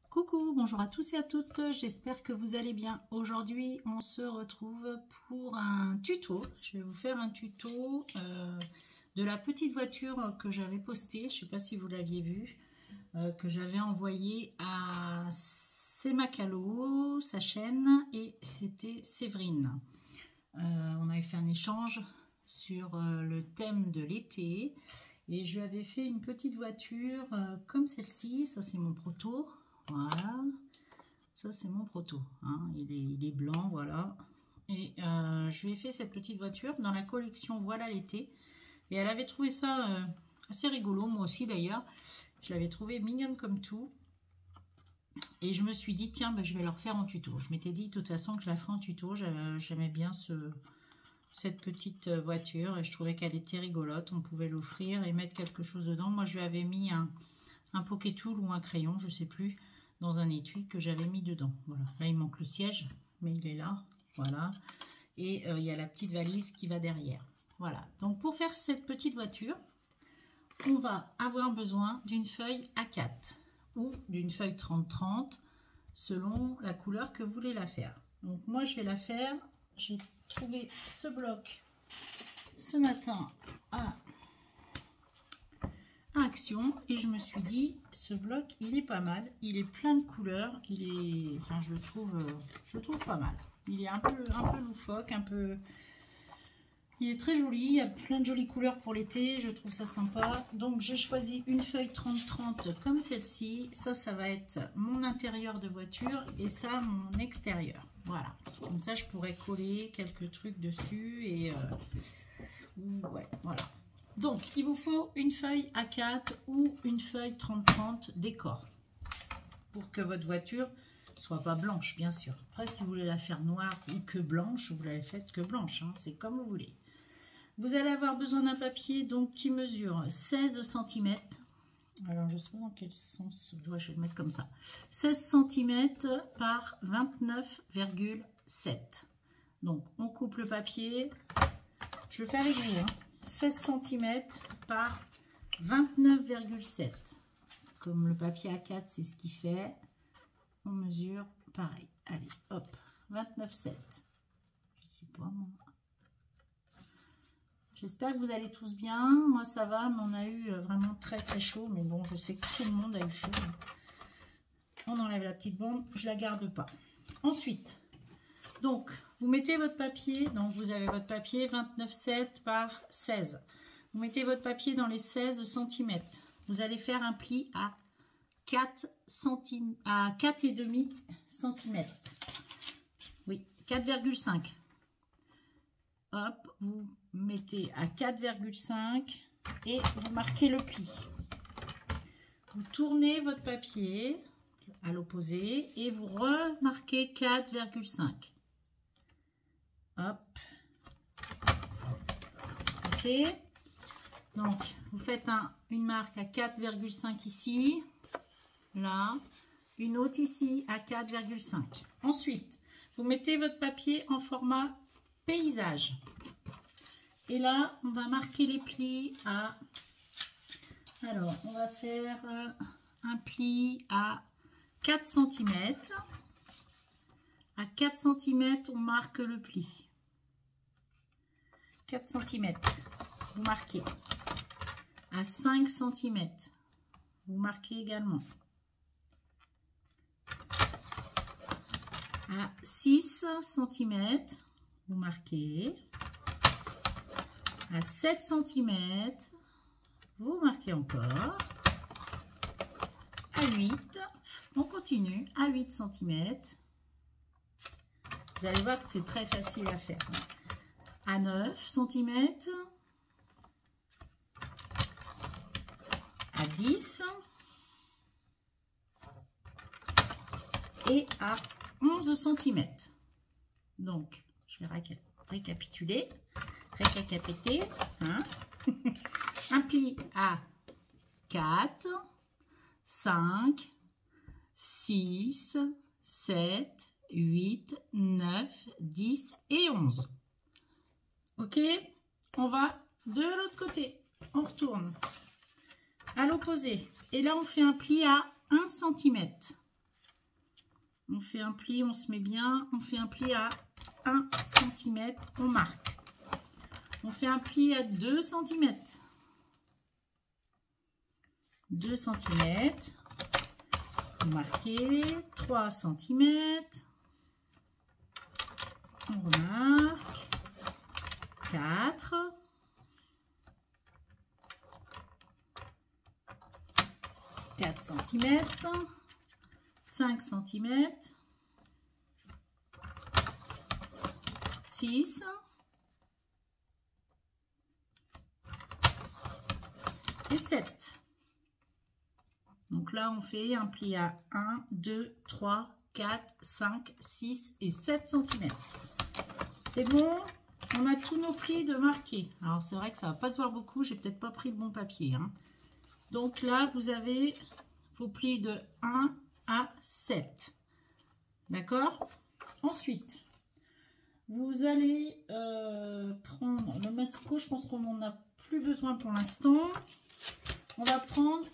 Coucou, bonjour à tous et à toutes, j'espère que vous allez bien. Aujourd'hui, on se retrouve pour un tuto. Je vais vous faire un tuto de la petite voiture que j'avais postée, je ne sais pas si vous l'aviez vu, que j'avais envoyée à Semacalo, sa chaîne, et c'était Séverine. On avait fait un échange sur le thème de l'été, et je lui avais fait une petite voiture comme celle-ci. Ça, c'est mon proto. Voilà, ça c'est mon proto, hein. Il est blanc, voilà. Et je lui ai fait cette petite voiture dans la collection Voilà l'été. Et elle avait trouvé ça assez rigolo, moi aussi d'ailleurs. Je l'avais trouvé mignonne comme tout. Et je me suis dit, tiens, ben, je vais leur faire en tuto. Je m'étais dit de toute façon que je la ferais en tuto. J'aimais bien cette petite voiture et je trouvais qu'elle était rigolote. On pouvait l'offrir et mettre quelque chose dedans. Moi, je lui avais mis un Pokétool ou un crayon, je ne sais plus, dans un étui que j'avais mis dedans. Voilà. Là, il manque le siège, mais il est là. Voilà. Et il y a la petite valise qui va derrière. Voilà. Donc, pour faire cette petite voiture, on va avoir besoin d'une feuille A4 ou d'une feuille 30-30 selon la couleur que vous voulez la faire. Donc, moi, je vais la faire. J'ai trouvé ce bloc ce matin à Action et je me suis dit, ce bloc il est pas mal, il est plein de couleurs, il est, enfin je le trouve pas mal. Il est un peu loufoque, il est très joli, il y a plein de jolies couleurs pour l'été, je trouve ça sympa. Donc j'ai choisi une feuille 30-30 comme celle-ci. Ça va être mon intérieur de voiture et ça mon extérieur. Voilà, comme ça je pourrais coller quelques trucs dessus et ouais, voilà. Donc, il vous faut une feuille A4 ou une feuille 30-30 décor pour que votre voiture soit pas blanche, bien sûr. Après, si vous voulez la faire noire ou que blanche, vous la faites que blanche, hein, c'est comme vous voulez. Vous allez avoir besoin d'un papier donc qui mesure 16 cm. Alors, je ne sais pas dans quel sens, je vais le mettre comme ça. 16 cm par 29,7. Donc, on coupe le papier. Je le fais avec vous, hein. 16 cm par 29,7. Comme le papier A4, c'est ce qu'il fait. On mesure pareil. Allez, hop, 29,7. Je sais pas, moi. J'espère que vous allez tous bien. Moi, ça va, mais on a eu vraiment très très chaud. Mais bon, je sais que tout le monde a eu chaud. On enlève la petite bombe, je la garde pas. Ensuite, donc, vous mettez votre papier, donc vous avez votre papier 29,7 par 16. Vous mettez votre papier dans les 16 cm. Vous allez faire un pli à 4,5 cm. Oui, 4,5. Hop, vous mettez à 4,5 et vous marquez le pli. Vous tournez votre papier à l'opposé et vous remarquez 4,5. Hop. Ok. Donc, vous faites une marque à 4,5 ici. Là. Une autre ici à 4,5. Ensuite, vous mettez votre papier en format paysage. Et là, on va marquer les plis à... Alors, on va faire un pli à 4 cm. À 4 cm, on marque le pli. 4 cm, vous marquez. À 5 cm, vous marquez également. À 6 cm, vous marquez. À 7 cm, vous marquez encore. À 8, on continue. À 8 cm. Vous allez voir que c'est très facile à faire. À 9 cm, à 10 et à 11 cm. Donc, je vais récapituler, hein. Un pli à 4, 5, 6, 7, 8, 9, 10 et 11. Ok, on va de l'autre côté, on retourne à l'opposé et là on fait un pli à 1 cm. On fait un pli, on se met bien. On fait un pli à 1 cm, on marque. On fait un pli à 2 cm. 2 cm. Vous marquez 3 cm. On remarque 4. 4 cm. 5 cm. 6. Et 7. Donc là, on fait un pli à 1, 2, 3, 4, 5, 6 et 7 cm. C'est bon, on a tous nos plis de marquer. Alors, c'est vrai que ça ne va pas se voir beaucoup, j'ai peut-être pas pris le bon papier. Hein. Donc là, vous avez vos plis de 1 à 7. D'accord? Ensuite, vous allez prendre le massicot. Je pense qu'on n'en a plus besoin pour l'instant. On va prendre...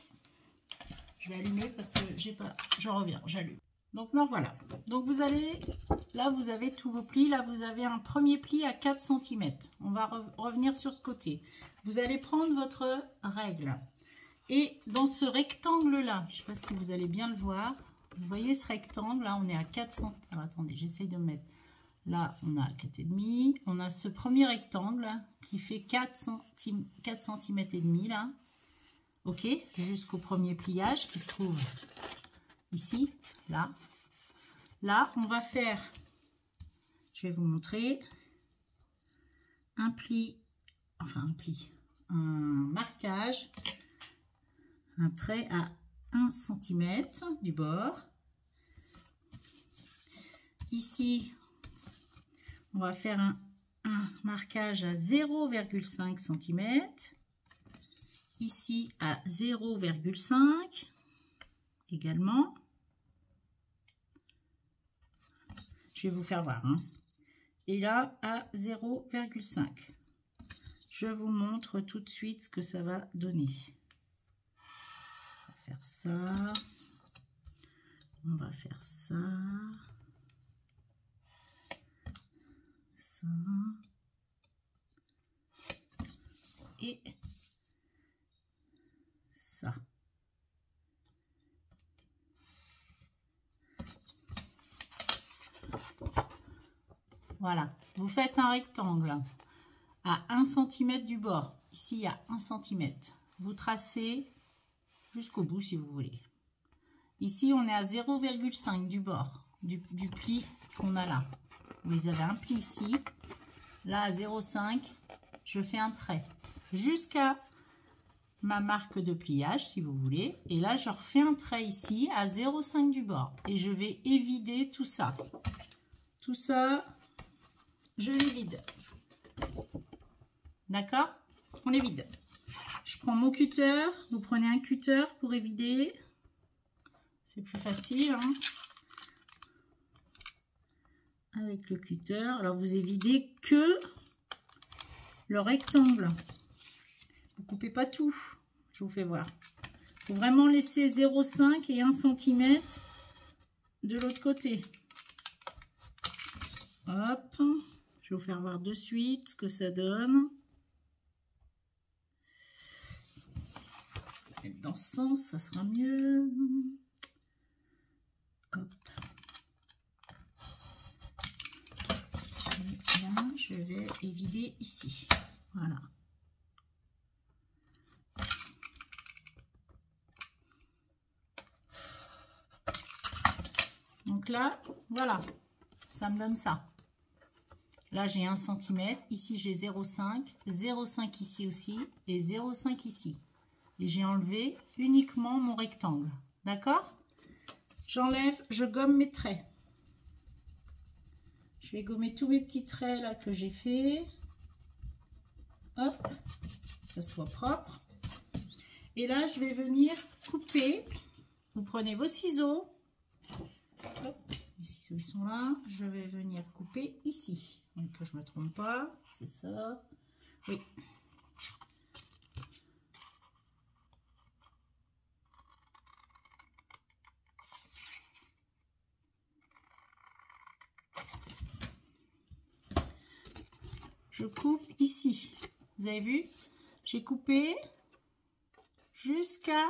Je vais allumer parce que j'ai pas... Je reviens, j'allume. Donc là, voilà. Donc vous allez... Là, vous avez tous vos plis. Là, vous avez un premier pli à 4 cm. On va revenir sur ce côté. Vous allez prendre votre règle. Et dans ce rectangle-là, je ne sais pas si vous allez bien le voir. Vous voyez ce rectangle, là, on est à 4 cm. Alors, attendez, j'essaye de me mettre... Là, on a 4,5. On a ce premier rectangle là, qui fait 4 cm et demi, là. OK, jusqu'au premier pliage qui se trouve ici, là. Là, on va faire, je vais vous montrer, un pli, enfin un marquage, un trait à 1 cm du bord. Ici, on va faire un marquage à 0,5 cm. Ici à 0,5 également. Je vais vous faire voir. Hein. Et là à 0,5. Je vous montre tout de suite ce que ça va donner. On va faire ça. On va faire ça. Ça. Et ça. Voilà, vous faites un rectangle à 1 cm du bord. Ici, il y a 1 cm. Vous tracez jusqu'au bout si vous voulez. Ici, on est à 0,5 du bord, du pli qu'on a là. Vous avez un pli ici. Là, à 0,5, je fais un trait jusqu'à ma marque de pliage si vous voulez. Et là, je refais un trait ici à 0,5 du bord. Et je vais évider tout ça. Tout ça, je les vide. D'accord? On les vide. Je prends mon cutter. Vous prenez un cutter pour évider. C'est plus facile. Hein, avec le cutter. Alors, vous évidez que le rectangle. Vous ne coupez pas tout. Je vous fais voir. Il faut vraiment laisser 0,5 et 1 cm de l'autre côté. Hop. Je vais vous faire voir de suite ce que ça donne. Je vais mettre dans ce sens, ça sera mieux. Hop. Et là, je vais évider ici. Voilà. Donc là, voilà, ça me donne ça. Là, j'ai 1 cm. Ici, j'ai 0,5. 0,5 ici aussi. Et 0,5 ici. Et j'ai enlevé uniquement mon rectangle. D'accord? J'enlève, je gomme mes traits. Je vais gommer tous mes petits traits là que j'ai fait. Hop, que ça soit propre. Et là, je vais venir couper. Vous prenez vos ciseaux. Hop, les ciseaux ils sont là. Je vais venir couper ici. Donc que je ne me trompe pas. C'est ça. Oui. je coupe ici. Vous avez vu? J'ai coupé jusqu'à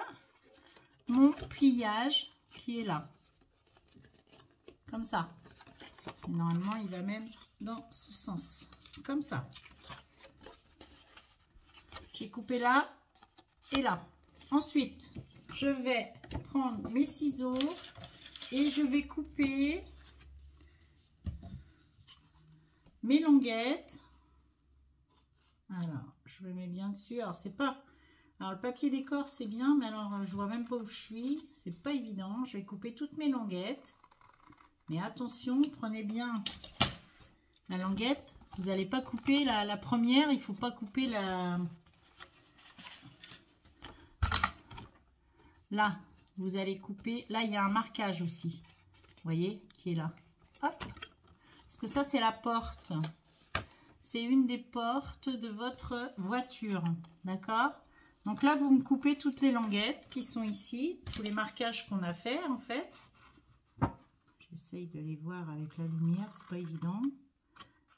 mon pliage qui est là. Comme ça. Et normalement, il va même dans ce sens. Comme ça. J'ai coupé là et là. Ensuite, je vais prendre mes ciseaux et je vais couper mes languettes. Alors, je le mets bien dessus. Alors, c'est pas... Alors, le papier décor, c'est bien, mais alors, je vois même pas où je suis. C'est pas évident. Je vais couper toutes mes languettes. Mais attention, prenez bien la languette. Vous n'allez pas couper la première. Il faut pas couper la... Là, vous allez couper. Là, il y a un marquage aussi. Vous voyez, qui est là. Hop. Parce que ça, c'est la porte. C'est une des portes de votre voiture. D'accord? Donc là, vous me coupez toutes les languettes qui sont ici. Tous les marquages qu'on a fait, en fait. J'essaye de les voir avec la lumière. C'est pas évident.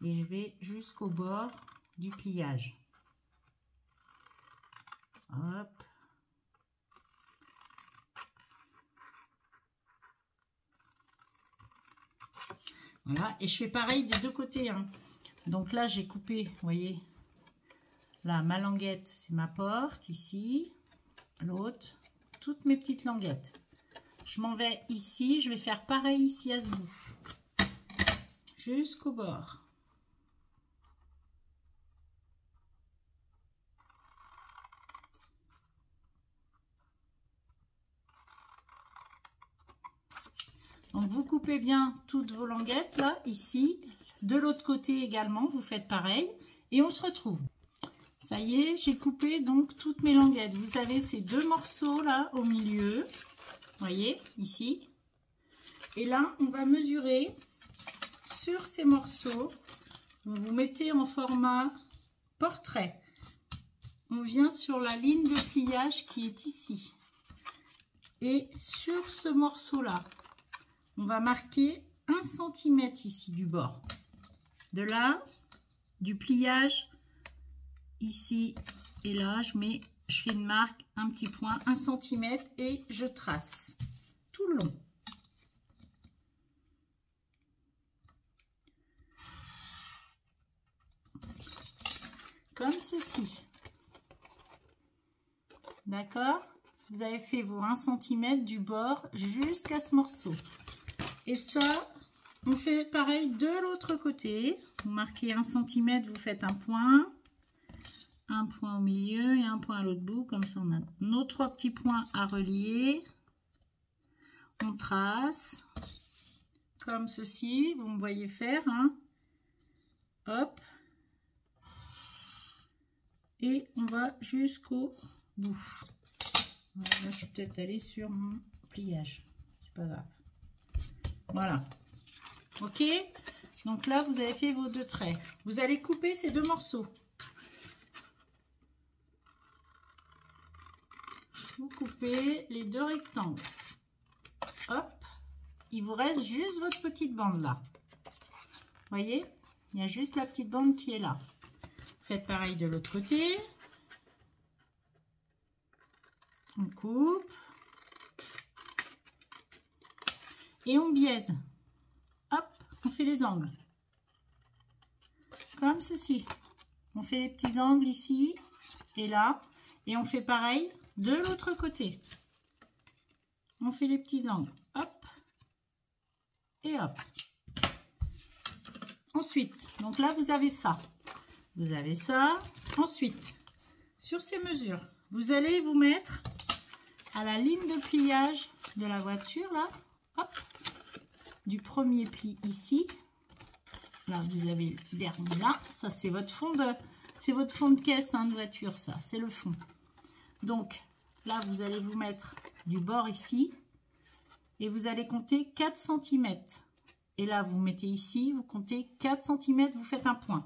Et je vais jusqu'au bord du pliage. Hop. Voilà, et je fais pareil des deux côtés. Hein. Donc là, j'ai coupé, vous voyez, là, ma languette, c'est ma porte, ici, l'autre, toutes mes petites languettes. Je m'en vais ici, je vais faire pareil ici à ce bout, jusqu'au bord. Donc, vous coupez bien toutes vos languettes, là, ici. De l'autre côté également, vous faites pareil. Et on se retrouve. Ça y est, j'ai coupé donc toutes mes languettes. Vous savez, ces deux morceaux, là, au milieu. Vous voyez, ici. Et là, on va mesurer sur ces morceaux. Vous vous mettez en format portrait. On vient sur la ligne de pliage qui est ici. Et sur ce morceau-là, on va marquer 1 cm ici du bord. De là, du pliage, ici et là, je fais une marque, un petit point, 1 cm et je trace tout le long. Comme ceci. D'accord? Vous avez fait vos 1 cm du bord jusqu'à ce morceau. Et ça, on fait pareil de l'autre côté. Vous marquez 1 cm, vous faites un point au milieu et un point à l'autre bout. Comme ça, on a nos 3 petits points à relier. On trace comme ceci. Vous me voyez faire. Hein. Hop. Et on va jusqu'au bout. Là, je suis peut-être allée sur mon pliage. C'est pas grave. Voilà. Ok, donc là vous avez fait vos 2 traits. Vous allez couper ces 2 morceaux. Vous coupez les 2 rectangles. Hop, il vous reste juste votre petite bande là. Vous voyez, il y a juste la petite bande qui est là. Faites pareil de l'autre côté. On coupe. Et on biaise. Hop, on fait les angles. Comme ceci. On fait les petits angles ici et là. Et on fait pareil de l'autre côté. On fait les petits angles. Hop. Et hop. Ensuite, donc là, vous avez ça. Vous avez ça. Ensuite, sur ces mesures, vous allez vous mettre à la ligne de pliage de la voiture, là. Hop. Du premier pli ici. Là, vous avez le dernier là. Ça, c'est votre fond de caisse hein, de voiture, ça. C'est le fond. Donc, là, vous allez vous mettre du bord ici. Et vous allez compter 4 cm. Et là, vous mettez ici, vous comptez 4 cm, vous faites un point.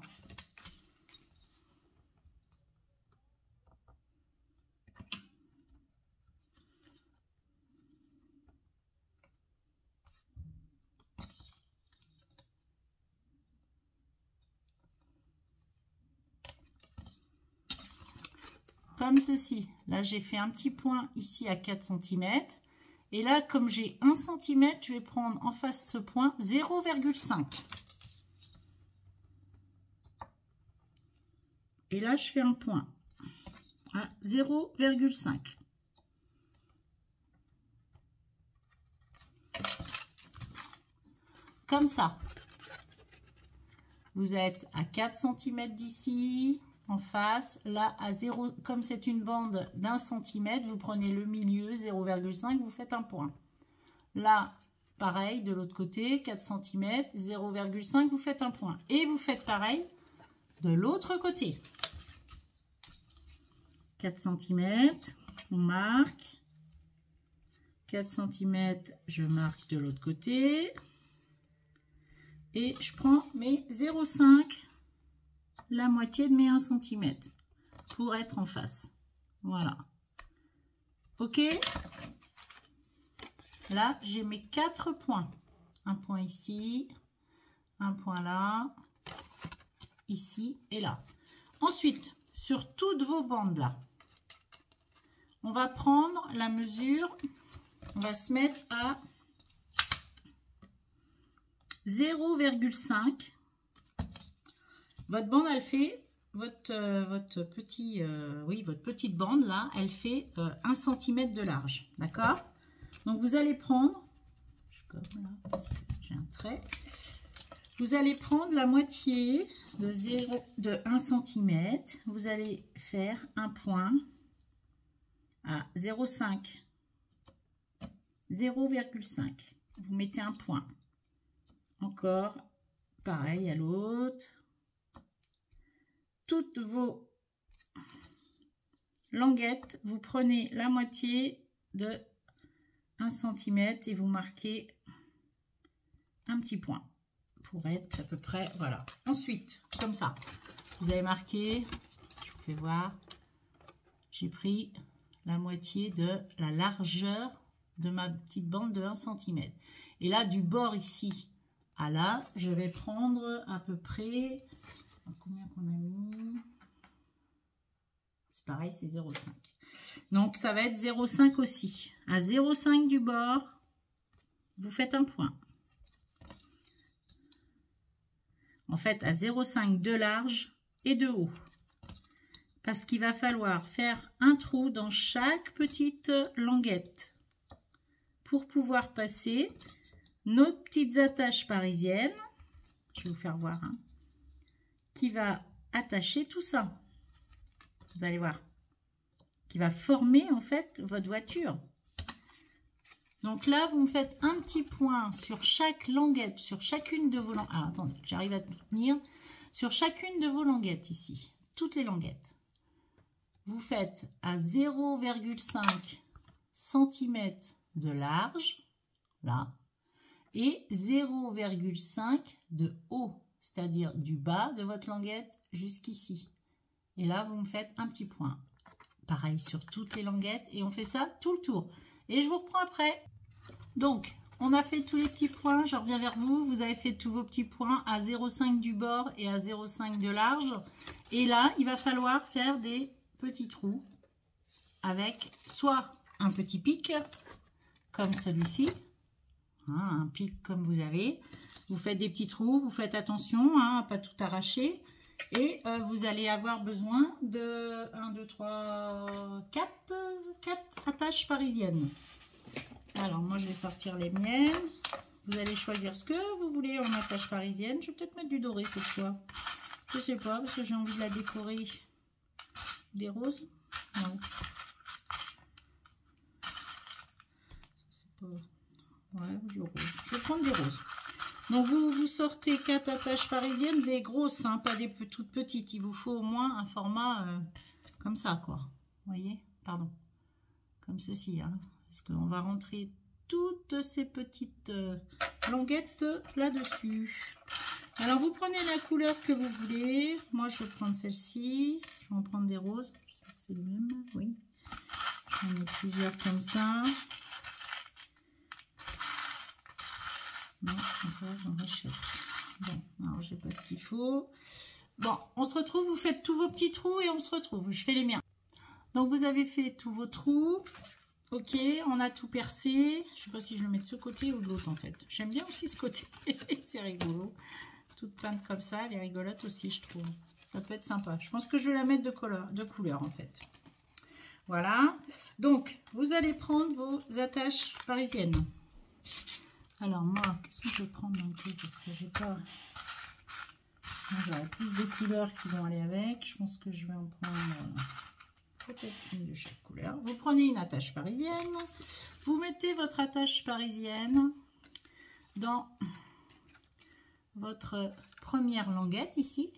comme ceci. Là, j'ai fait un petit point ici à 4 cm. Et là, comme j'ai 1 cm, je vais prendre en face ce point 0,5. Et là, je fais un point à 0,5. Comme ça. Vous êtes à 4 cm d'ici, en face. Là, à 0, comme c'est une bande d'1 cm, vous prenez le milieu, 0,5, vous faites un point. Là, pareil, de l'autre côté, 4 cm, 0,5, vous faites un point. Et vous faites pareil de l'autre côté. 4 cm, on marque. 4 cm, je marque de l'autre côté. Et je prends mes 0,5, la moitié de mes 1 cm, pour être en face. Voilà. OK? Là, j'ai mes 4 points. Un point ici, un point là, ici et là. Ensuite, sur toutes vos bandes là, on va prendre la mesure, on va se mettre à 0,5. Votre bande, elle fait, votre petite bande là, elle fait 1 cm de large. D'accord? Donc vous allez prendre, comme là, parce que j'ai un trait, vous allez prendre la moitié de 1 cm. Vous allez faire un point à 0,5. 0,5. Vous mettez un point. Encore, pareil à l'autre. Toutes vos languettes, vous prenez la moitié de 1 cm et vous marquez un petit point pour être à peu près, voilà. Ensuite, comme ça, vous avez marqué, je vous fais voir, j'ai pris la moitié de la largeur de ma petite bande de 1 cm. Et là, du bord ici à là, je vais prendre à peu près, combien qu'on a mis, c'est pareil, c'est 0,5. Donc, ça va être 0,5 aussi. À 0,5 du bord, vous faites un point. En fait, à 0,5 de large et de haut. Parce qu'il va falloir faire un trou dans chaque petite languette pour pouvoir passer nos petites attaches parisiennes. Je vais vous faire voir, hein, qui va attacher tout ça. Vous allez voir. Qui va former en fait votre voiture. Donc là, vous me faites un petit point sur chaque languette, sur chacune de vos languettes. Ah, attendez, j'arrive à tenir. Sur chacune de vos languettes ici, toutes les languettes. Vous faites à 0,5 cm de large, là, et 0,5 de haut, c'est-à-dire du bas de votre languette jusqu'ici. Et là, vous me faites un petit point. Pareil sur toutes les languettes et on fait ça tout le tour. Et je vous reprends après. Donc, on a fait tous les petits points. Je reviens vers vous. Vous avez fait tous vos petits points à 0,5 du bord et à 0,5 de large. Et là, il va falloir faire des petits trous avec soit un petit pic comme celui-ci, hein, un pic comme vous avez. Vous faites des petits trous. Vous faites attention hein, à ne pas tout arracher. Et vous allez avoir besoin de 1, 2, 3, 4 attaches parisiennes. Alors, moi, je vais sortir les miennes. Vous allez choisir ce que vous voulez en attache parisienne. Je vais peut-être mettre du doré cette fois. Je sais pas, parce que j'ai envie de la décorer. Des roses? Non. C'est pas... Ouais, du rose. Je vais prendre des roses. Donc, vous sortez 4 attaches parisiennes, des grosses, hein, pas des toutes petites. Il vous faut au moins un format comme ça, quoi. Vous voyez? Pardon. Comme ceci, hein. Parce qu'on va rentrer toutes ces petites languettes là-dessus. Alors, vous prenez la couleur que vous voulez. Moi, je vais prendre celle-ci. Je vais en prendre des roses. J'espère que c'est le même. Oui. J'en ai plusieurs comme ça. Non, encore, j'en rachète. Bon, alors j'ai pas ce qu'il faut. Bon, on se retrouve, vous faites tous vos petits trous et on se retrouve. Je fais les miens. Donc vous avez fait tous vos trous. Ok, on a tout percé. Je sais pas si je le mets de ce côté ou de l'autre en fait. J'aime bien aussi ce côté. C'est rigolo. Toute peinte comme ça, elle est rigolote aussi, je trouve. Ça peut être sympa. Je pense que je vais la mettre de couleur en fait. Voilà. Donc, vous allez prendre vos attaches parisiennes. Alors moi, qu'est-ce que je vais prendre dans le truc? Parce que j'ai pas... J'aurai plus de couleurs qui vont aller avec. Je pense que je vais en prendre peut-être une de chaque couleur. Vous prenez une attache parisienne. Vous mettez votre attache parisienne dans votre première languette ici.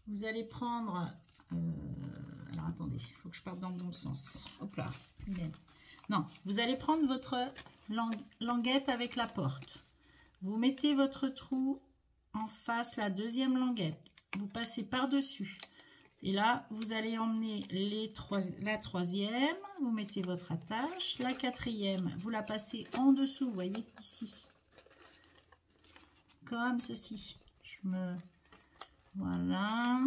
Vous allez prendre... alors attendez, il faut que je parte dans le bon sens. Hop là. Non, vous allez prendre votre languette avec la porte. Vous mettez votre trou en face, la deuxième languette. Vous passez par-dessus. Et là, vous allez emmener la troisième. Vous mettez votre attache. La quatrième, vous la passez en dessous, vous voyez, ici. Comme ceci. Voilà.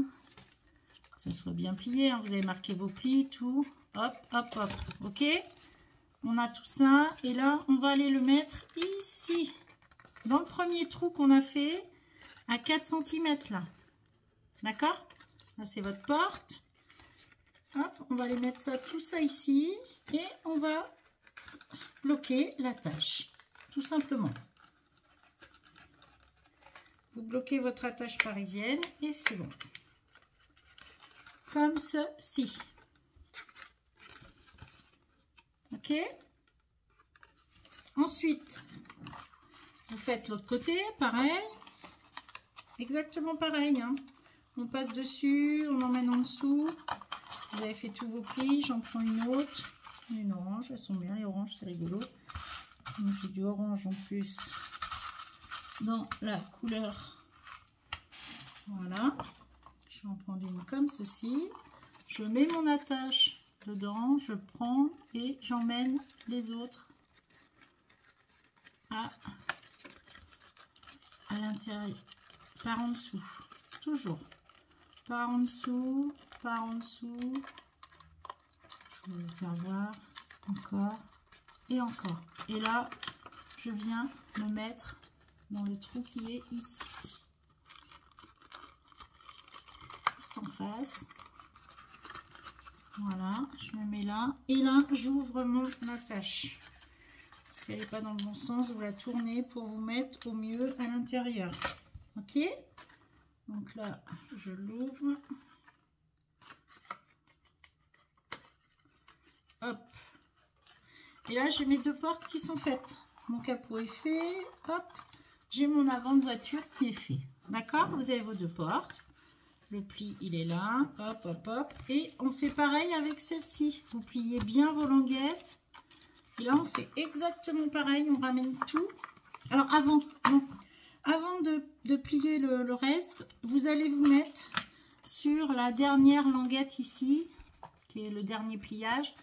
Que ça soit bien plié. Hein. Vous avez marqué vos plis, tout. Hop, hop, hop. Ok? On a tout ça. Et là, on va aller le mettre ici. Dans le premier trou qu'on a fait, à 4 cm là. D'accord? Là, c'est votre porte. Hop, on va aller mettre ça, tout ça ici. Et on va bloquer l'attache. Tout simplement. Vous bloquez votre attache parisienne et c'est bon. Comme ceci. Ok? Ensuite, vous faites l'autre côté, pareil. Exactement pareil. Hein. On passe dessus, on emmène en dessous. Vous avez fait tous vos plis. J'en prends une autre. Une orange. Elles sont bien, les oranges, c'est rigolo. J'ai du orange en plus dans la couleur. Voilà. Je vais en prendre une comme ceci. Je mets mon attache dedans. Je prends et j'emmène les autres à l'intérieur. Par en dessous. Toujours. Par en dessous. Par en dessous. Je vais vous faire voir. Encore. Et encore. Et là, je viens me mettre dans le trou qui est ici. Juste en face. Voilà. Je me mets là. Et là, j'ouvre mon attache. Si elle n'est pas dans le bon sens, vous la tournez pour vous mettre au mieux à l'intérieur. Ok? Donc là, je l'ouvre. Hop. Et là, j'ai mes deux portes qui sont faites. Mon capot est fait. Hop. J'ai mon avant de voiture qui est fait. D'accord? Vous avez vos deux portes. Le pli, il est là. Hop, hop, hop. Et on fait pareil avec celle-ci. Vous pliez bien vos languettes. Et là, on fait exactement pareil. On ramène tout. Alors, avant de plier le reste, vous allez vous mettre sur la dernière languette ici, qui est le dernier pliage,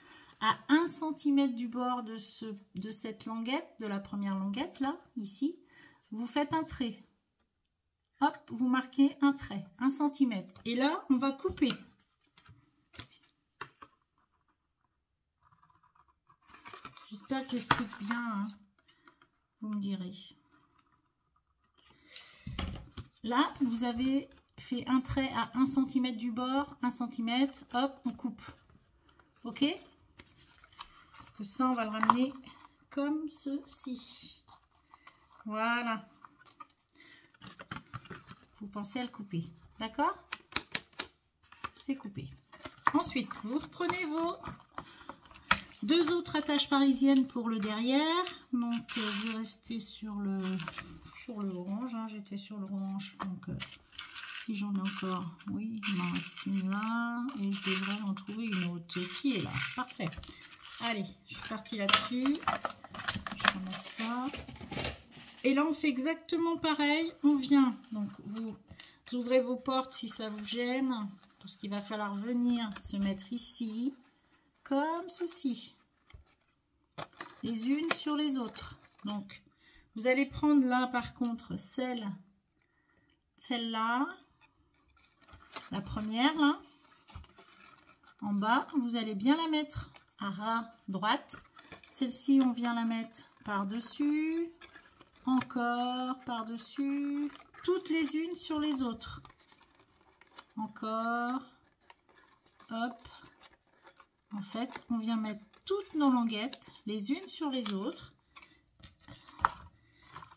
à 1 cm du bord de cette languette, de la première languette, là, ici. Vous faites un trait. Hop, vous marquez un trait, 1 cm. Et là, on va couper. J'espère que j'explique bien, hein. Vous me direz. Là, vous avez fait un trait à 1 cm du bord, 1 cm, hop, on coupe. Ok? Parce que ça, on va le ramener comme ceci. Voilà. Vous pensez à le couper. D'accord? C'est coupé. Ensuite, vous reprenez vos deux autres attaches parisiennes pour le derrière. Donc, vous restez sur le orange. Hein. J'étais sur l'orange. Donc, si j'en ai encore, oui, il m'en reste une là. Et je devrais en trouver une autre qui est là. Parfait. Allez, je suis partie là-dessus. Je ramasse ça. Et là, on fait exactement pareil. On vient, donc vous ouvrez vos portes si ça vous gêne. Parce qu'il va falloir venir se mettre ici. Comme ceci. Les unes sur les autres. Donc, vous allez prendre là, par contre, celle-là. La première, là, en bas, vous allez bien la mettre à ras droite. Celle-ci, on vient la mettre par-dessus, encore par-dessus, toutes les unes sur les autres. Encore, hop. En fait, on vient mettre toutes nos languettes les unes sur les autres.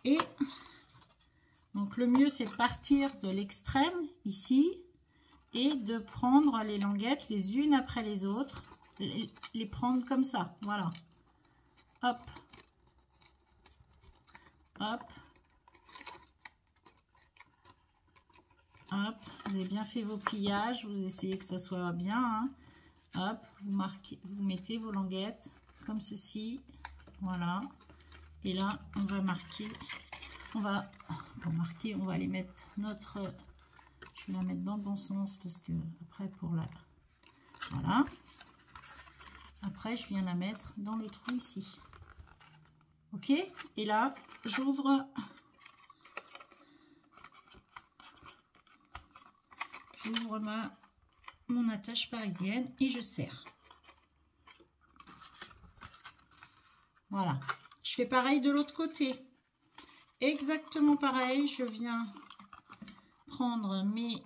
Et donc le mieux, c'est de partir de l'extrême ici et de prendre les languettes les unes après les autres, les prendre comme ça, voilà. Hop, hop, hop. Vous avez bien fait vos pliages, vous essayez que ça soit bien, hein. Hop, vous marquez, vous mettez vos languettes comme ceci, voilà. Et là, on va marquer, on va les mettre notre, je vais la mettre dans le bon sens parce que après pour la, voilà. Après, je viens la mettre dans le trou ici. Ok, et là, j'ouvre mon attache parisienne et je serre. Voilà. Je fais pareil de l'autre côté. Exactement pareil. Je viens prendre mes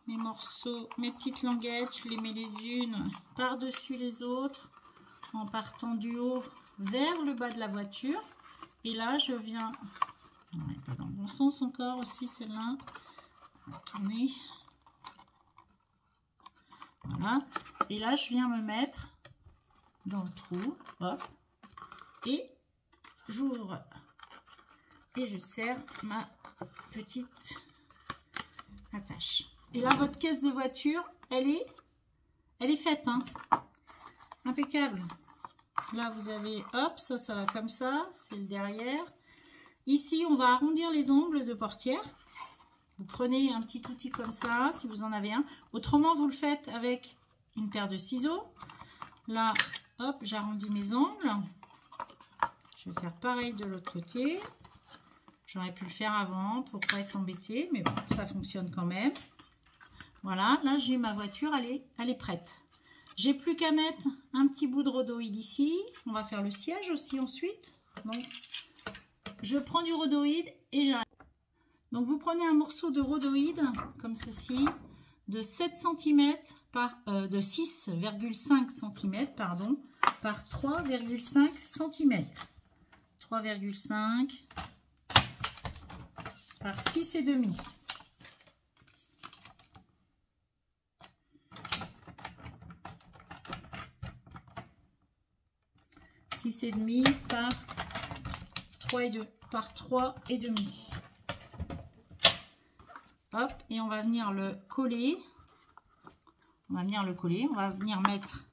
morceaux, mes petites languettes. Je les mets les unes par-dessus les autres en partant du haut vers le bas de la voiture. Et là, je viens... On n'est pas dans le bon sens encore aussi, celle-là. On va tourner. Voilà. Et là, je viens me mettre dans le trou. Hop. Et j'ouvre. Et je serre ma petite attache. Et là, votre caisse de voiture, elle est faite. Hein. Impeccable. Là, vous avez, hop, ça va comme ça. C'est le derrière. Ici, on va arrondir les angles de portière. Vous prenez un petit outil comme ça, si vous en avez un. Autrement, vous le faites avec une paire de ciseaux. Là, hop, j'arrondis mes angles. Je vais faire pareil de l'autre côté. J'aurais pu le faire avant pour ne pas être embêtée, mais bon, ça fonctionne quand même. Voilà, là, j'ai ma voiture, elle est prête. J'ai plus qu'à mettre un petit bout de rhodoïde ici. On va faire le siège aussi ensuite. Donc, je prends du rhodoïde et j'arrête. Donc, vous prenez un morceau de rhodoïde, comme ceci, de 7 cm de 6,5 cm, pardon, par 3,5 cm. 3,5 par 6,5. Et demi par 3,2 par 3,5. Hop, et on va venir le coller. On va venir mettre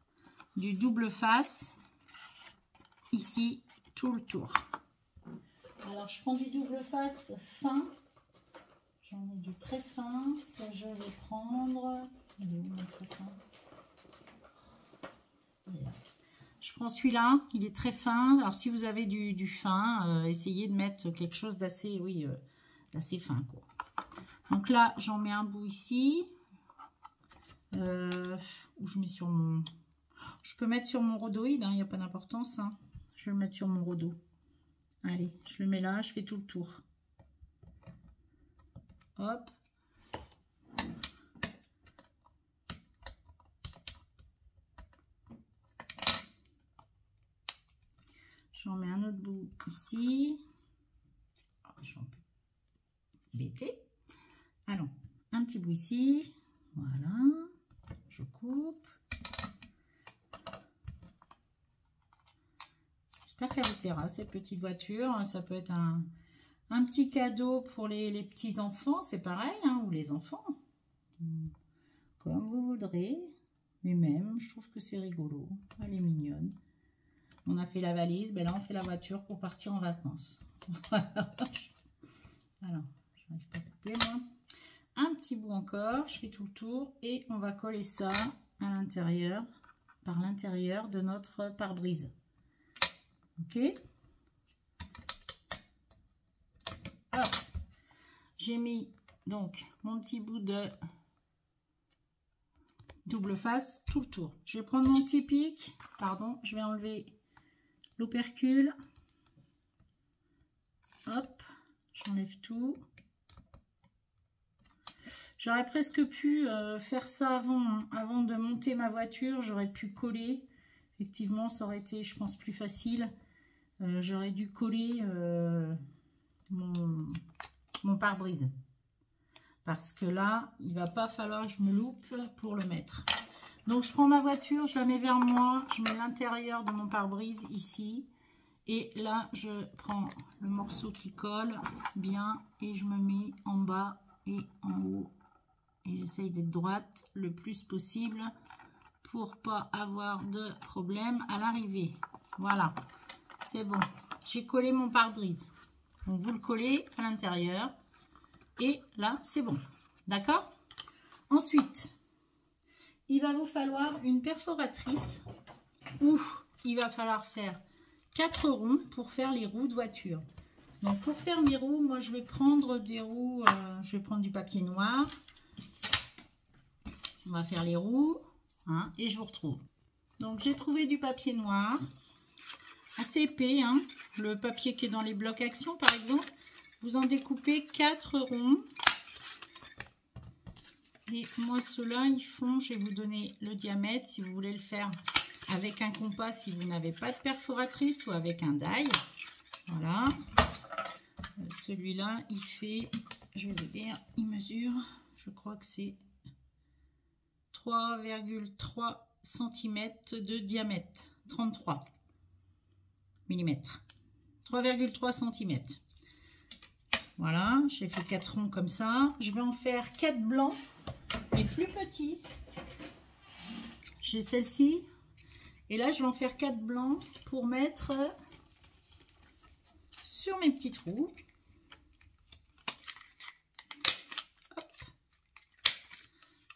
du double face ici tout le tour. Alors je prends du double face fin. J'en ai du très fin que je vais prendre. Il est où mon très fin? Il est là. Je prends celui-là, il est très fin. Alors, si vous avez du fin, essayez de mettre quelque chose d'assez, oui, d'assez fin, quoi. Donc là, j'en mets un bout ici. Où je mets sur mon... Je peux mettre sur mon rhodoïde, il n'y a pas d'importance. Hein. Je vais le mettre sur mon rhodo. Allez, je le mets là, je fais tout le tour. Hop. J'en mets un autre bout ici. Oh, je suis un peu bêtée. Alors, un petit bout ici. Voilà. Je coupe. J'espère qu'elle vous plaira, cette petite voiture. Ça peut être un petit cadeau pour les petits-enfants. C'est pareil, hein, ou les enfants. Comme vous voudrez. Mais même, je trouve que c'est rigolo. Elle est mignonne. On a fait la valise, ben là on fait la voiture pour partir en vacances. Alors, je n'arrive pas à couper moi. Un petit bout encore, je fais tout le tour et on va coller ça à l'intérieur, par l'intérieur de notre pare-brise. Ok. J'ai mis donc mon petit bout de double face tout le tour. Je vais prendre mon petit pic, pardon, je vais enlever l'opercule. Hop, j'enlève tout. J'aurais presque pu faire ça avant de monter ma voiture. J'aurais pu coller. Effectivement, ça aurait été, je pense, plus facile. J'aurais dû coller mon pare-brise. Parce que là, il va pas falloir que je me loupe pour le mettre. Donc, je prends ma voiture, je la mets vers moi. Je mets l'intérieur de mon pare-brise ici. Et là, je prends le morceau qui colle bien et je me mets en bas et en haut. Et j'essaye d'être droite le plus possible pour pas avoir de problème à l'arrivée. Voilà, c'est bon. J'ai collé mon pare-brise. Donc, vous le collez à l'intérieur. Et là, c'est bon. D'accord? Ensuite, il va vous falloir une perforatrice où il va falloir faire 4 ronds pour faire les roues de voiture. Donc, pour faire mes roues, moi, je vais prendre des roues, je vais prendre du papier noir. On va faire les roues, hein, et je vous retrouve. Donc, j'ai trouvé du papier noir, assez épais, hein, le papier qui est dans les blocs action, par exemple. Vous en découpez 4 ronds. Et moi, ceux-là, ils font, je vais vous donner le diamètre, si vous voulez le faire avec un compas, si vous n'avez pas de perforatrice, ou avec un die. Voilà. Celui-là, il fait, je vais vous dire, il mesure, je crois que c'est 3,3 cm de diamètre, 33 mm, 3,3 cm. Voilà, j'ai fait 4 ronds comme ça. Je vais en faire 4 blancs, mais plus petits. J'ai celle-ci. Et là, je vais en faire 4 blancs pour mettre sur mes petits trous. Hop.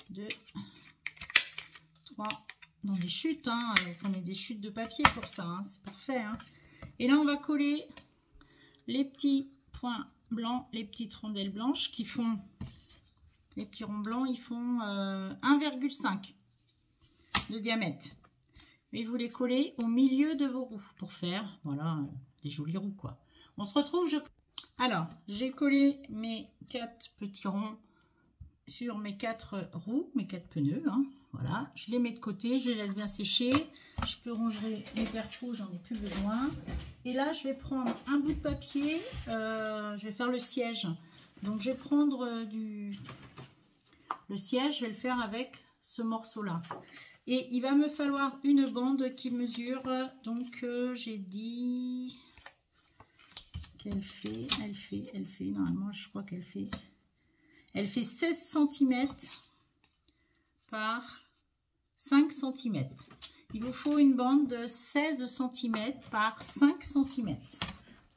2, 3, dans des chutes, hein. Vous prenez des chutes de papier pour ça, hein. C'est parfait, hein. Et là, on va coller les petits points blancs, les petites rondelles blanches qui font, les petits ronds blancs, ils font 1,5 de diamètre. Et vous les collez au milieu de vos roues pour faire, voilà, des jolies roues, quoi. On se retrouve, alors, j'ai collé mes 4 petits ronds sur mes 4 roues, mes 4 pneus, hein. Voilà, je les mets de côté, je les laisse bien sécher. Je peux ranger les perfos, j'en ai plus besoin. Et là, je vais prendre un bout de papier, je vais faire le siège. Donc, je vais prendre le siège, je vais le faire avec ce morceau-là. Et il va me falloir une bande qui mesure, donc j'ai dit qu'elle fait, elle fait, normalement, je crois qu'elle fait, 16 cm par 5 cm. Il vous faut une bande de 16 cm par 5 cm.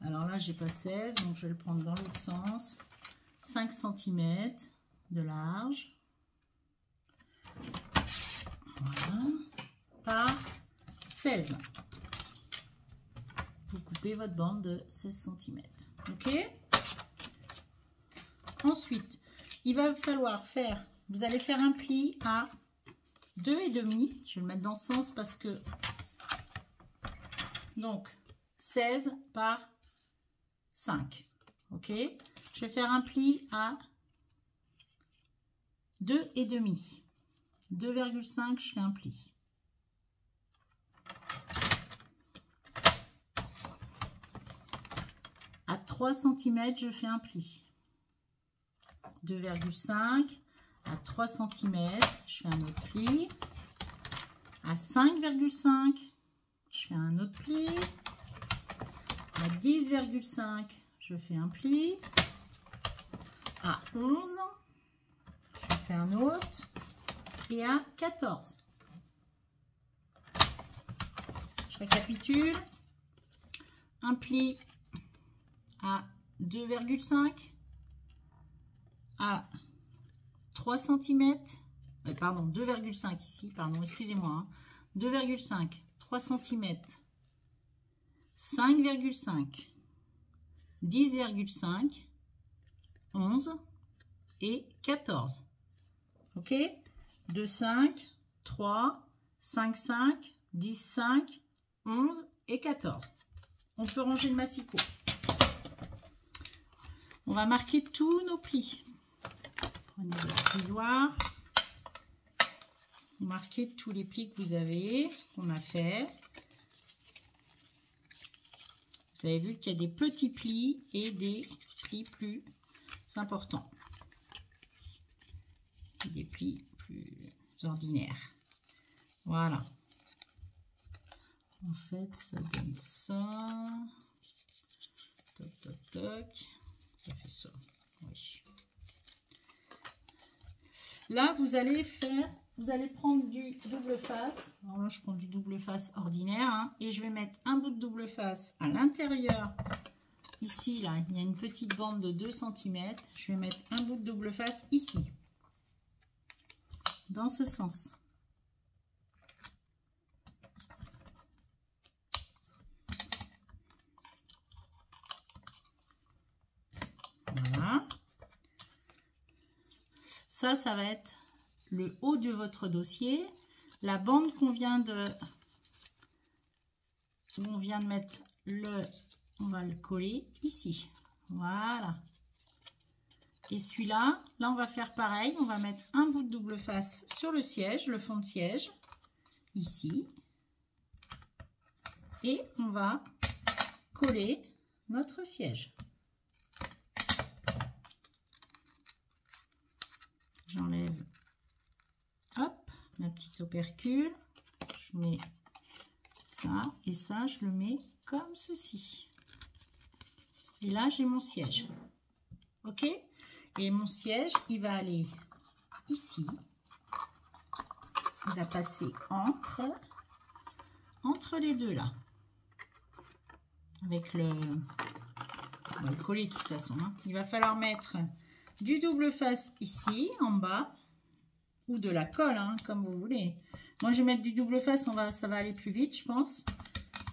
Alors là, j'ai pas 16, donc je vais le prendre dans l'autre sens. 5 cm de large. Voilà. Par 16. Vous coupez votre bande de 16 cm. Ok? Ensuite, il va falloir faire, vous allez faire un pli à 2,5. Je vais le mettre dans ce sens parce que, donc, 16 par 5. Ok? Je vais faire un pli à 2,5. 2,5, je fais un pli. À 3 cm, je fais un pli. 2,5 à 3 cm, je fais un autre pli. À 5,5, je fais un autre pli. À 10,5, je fais un pli. À 11, je fais un autre. Et à 14. Je récapitule. Un pli à 2,5 à 3 cm. Pardon, 2,5 ici, pardon, excusez-moi. Hein, 2,5, 3 cm, 5,5, 10,5, 11, et 14. Ok? 2, 5, 3, 5, 5, 10, 5, 11 et 14. On peut ranger le massicot. On va marquer tous nos plis. Prenez votre plioir. Vous marquez tous les plis que vous avez, qu'on a fait. Vous avez vu qu'il y a des petits plis et des plis plus importants. Et des plis plus ordinaires. Voilà. En fait, ça donne ça. Toc, toc, toc. Ça fait ça. Oui. Là, vous allez prendre du double face. Alors là, je prends du double face ordinaire. Hein, et je vais mettre un bout de double face à l'intérieur. Ici, là, il y a une petite bande de 2 cm. Je vais mettre un bout de double face ici. Dans ce sens. Voilà. Ça va être le haut de votre dossier. La bande qu'on vient de... où on vient de mettre le... On va le coller ici. Voilà. Et celui-là, là, on va faire pareil. On va mettre un bout de double face sur le siège, le fond de siège. Ici. Et on va coller notre siège. J'enlève, hop, ma petite opercule. Je mets ça et ça, je le mets comme ceci. Et là, j'ai mon siège. Ok? Et mon siège, il va aller ici. Il va passer entre les deux là. Avec le... On va le coller de toute façon. Hein. Il va falloir mettre du double face ici, en bas. Ou de la colle, hein, comme vous voulez. Moi, je vais mettre du double face, ça va aller plus vite, je pense.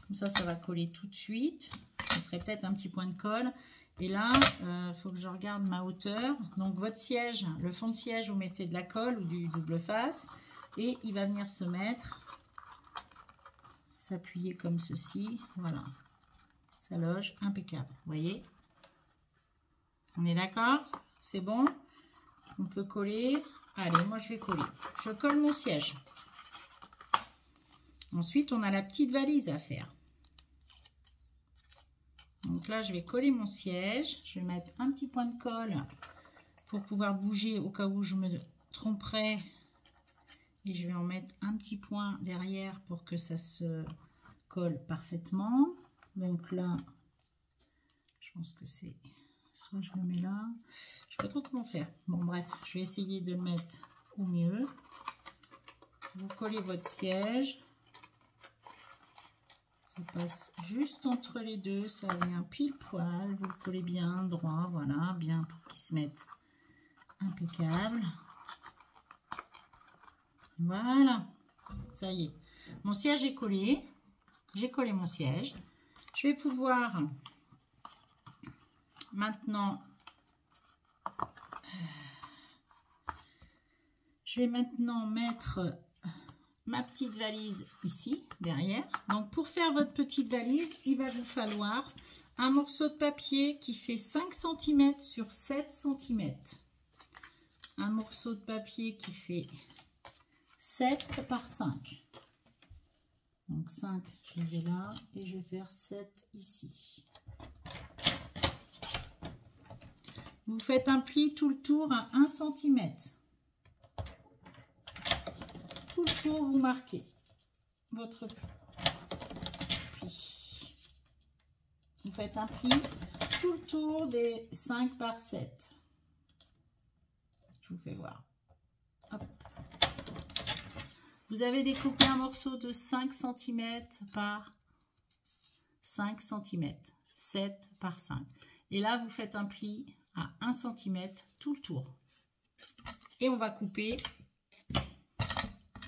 Comme ça, ça va coller tout de suite. Je mettrai peut-être un petit point de colle. Et là, il faut que je regarde ma hauteur. Donc, votre siège, le fond de siège, vous mettez de la colle ou du double face. Et il va venir se mettre, s'appuyer comme ceci. Voilà. Ça loge, impeccable. Vous voyez? On est d'accord? C'est bon? On peut coller. Allez, moi, je vais coller. Je colle mon siège. Ensuite, on a la petite valise à faire. Donc là, je vais coller mon siège. Je vais mettre un petit point de colle pour pouvoir bouger au cas où je me tromperais. Et je vais en mettre un petit point derrière pour que ça se colle parfaitement. Donc là, je pense que c'est... Soit je le mets là. Je ne sais pas trop comment faire. Bon, bref, je vais essayer de le mettre au mieux. Vous collez votre siège. Ça passe juste entre les deux, ça vient pile poil, vous le collez bien droit, voilà, bien pour qu'il se mette impeccable. Voilà, ça y est. Mon siège est collé, j'ai collé mon siège. Je vais pouvoir maintenant, mettre ma petite valise ici, derrière. Donc, pour faire votre petite valise, il va vous falloir un morceau de papier qui fait 5 cm sur 7 cm. Un morceau de papier qui fait 7 par 5. Donc, 5, je les ai là. Et je vais faire 7 ici. Vous faites un pli tout le tour à 1 cm. Tout le tour, vous marquez votre pli. Vous faites un pli tout le tour des 5 par 7. Je vous fais voir. Hop. Vous avez découpé un morceau de 5 cm par 5 cm. 7 par 5. Et là, vous faites un pli à 1 cm tout le tour. Et on va couper.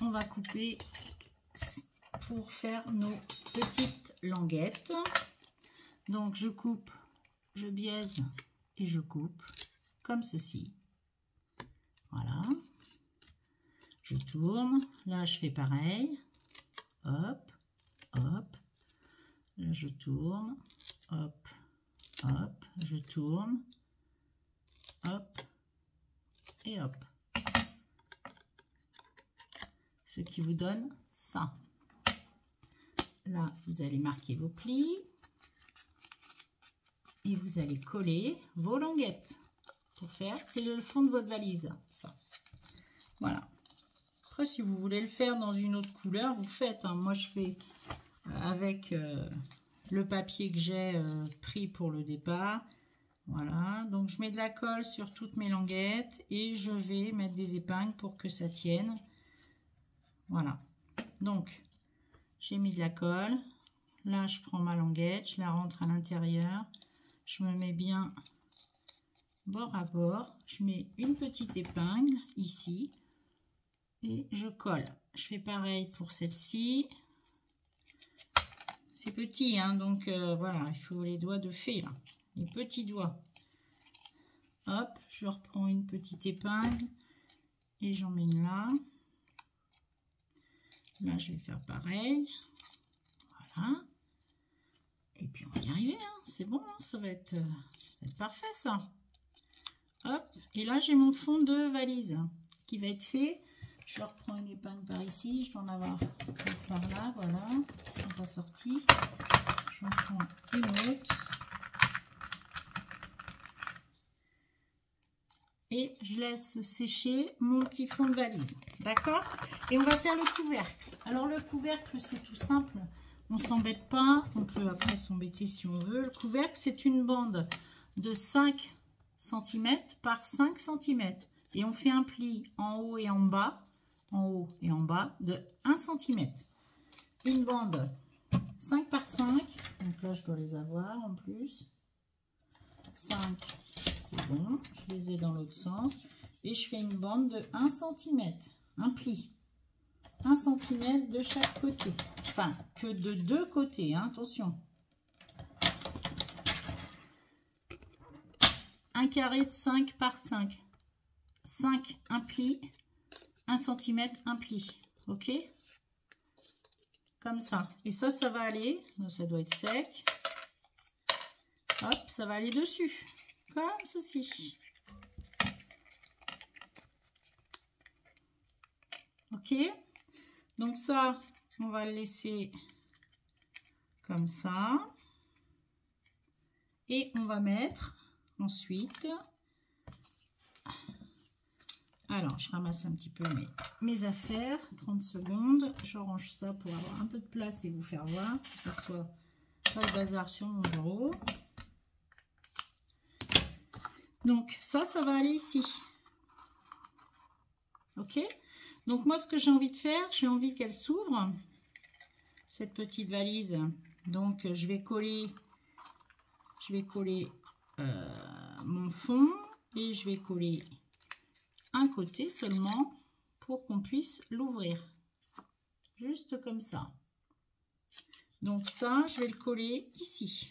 On va couper pour faire nos petites languettes. Donc, je coupe, je biaise et je coupe comme ceci. Voilà. Je tourne. Là, je fais pareil. Hop, hop. Là, je tourne. Hop, hop. Je tourne. Hop. Et hop. Ce qui vous donne ça. Là, vous allez marquer vos plis. Et vous allez coller vos languettes. Pour faire, c'est le fond de votre valise. Ça. Voilà. Après, si vous voulez le faire dans une autre couleur, vous faites. Hein. Moi, je fais avec le papier que j'ai pris pour le départ. Voilà. Donc, je mets de la colle sur toutes mes languettes. Et je vais mettre des épingles pour que ça tienne. Voilà. Donc, j'ai mis de la colle. Là, je prends ma languette. Je la rentre à l'intérieur. Je me mets bien bord à bord. Je mets une petite épingle ici. Et je colle. Je fais pareil pour celle-ci. C'est petit, hein, donc voilà, il faut les doigts de fée, là. Les petits doigts. Hop, je reprends une petite épingle et j'en mets une là. Là, je vais faire pareil. Voilà. Et puis, on va y arriver, hein. C'est bon, hein, ça va être parfait, ça. Hop, et là, j'ai mon fond de valise qui va être fait. Je reprends une épingle par ici, je dois en avoir par là, voilà, qui ne sont pas sortis. J'en prends une autre. Et je laisse sécher mon petit fond de valise. D'accord? Et on va faire le couvercle. Alors le couvercle, c'est tout simple. On ne s'embête pas. On peut après s'embêter si on veut. Le couvercle, c'est une bande de 5 cm par 5 cm. Et on fait un pli en haut et en bas. En haut et en bas de 1 cm. Une bande 5 par 5. Donc là, je dois les avoir en plus. 5, c'est bon. Je les ai dans l'autre sens. Et je fais une bande de 1 cm. Un pli. 1 cm de chaque côté. Enfin, que de deux côtés, hein, attention. Un carré de 5 par 5. 5, un pli. 1 cm, un pli. Ok? Comme ça. Et ça, ça va aller. Donc, ça doit être sec. Hop, ça va aller dessus. Comme ceci. Ok? Donc ça, on va le laisser comme ça. Et on va mettre ensuite... Alors, je ramasse un petit peu mes affaires. 30 secondes. Je range ça pour avoir un peu de place et vous faire voir. Que ça soit pas le bazar sur mon bureau. Donc, ça va aller ici. Ok? Donc, moi, ce que j'ai envie de faire, j'ai envie qu'elle s'ouvre. Cette petite valise. Donc, je vais coller mon fond. Et je vais coller... un côté seulement pour qu'on puisse l'ouvrir juste comme ça. Donc ça, je vais le coller ici.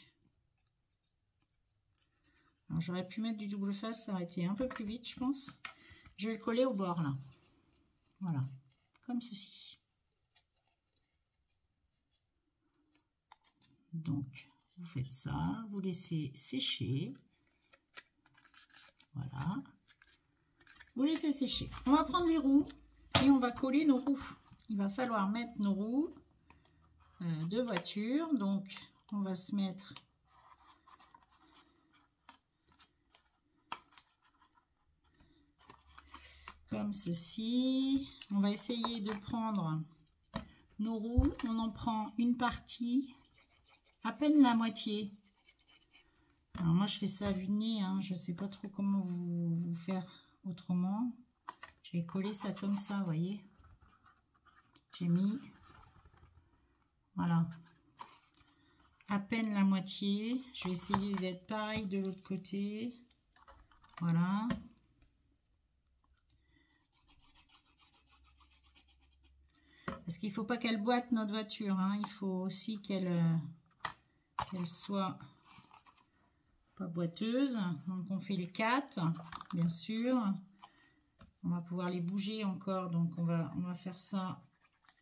Alors j'aurais pu mettre du double face, ça aurait été un peu plus vite, je pense. Je vais le coller au bord là. Voilà, comme ceci. Donc vous faites ça, vous laissez sécher. Voilà. Vous laissez sécher. On va prendre les roues et on va coller nos roues. Il va falloir mettre nos roues de voiture. Donc, on va se mettre comme ceci. On va essayer de prendre nos roues. On en prend une partie, à peine la moitié. Alors moi, je fais ça à vue de nez. Hein. Je ne sais pas trop comment vous faire autrement. Je vais coller ça comme ça, vous voyez. J'ai mis, voilà, à peine la moitié. Je vais essayer d'être pareil de l'autre côté. Voilà. Parce qu'il ne faut pas qu'elle boite notre voiture. Hein. Il faut aussi qu'elle soit pas boiteuse. Donc on fait les 4, bien sûr. On va pouvoir les bouger encore, donc on va faire ça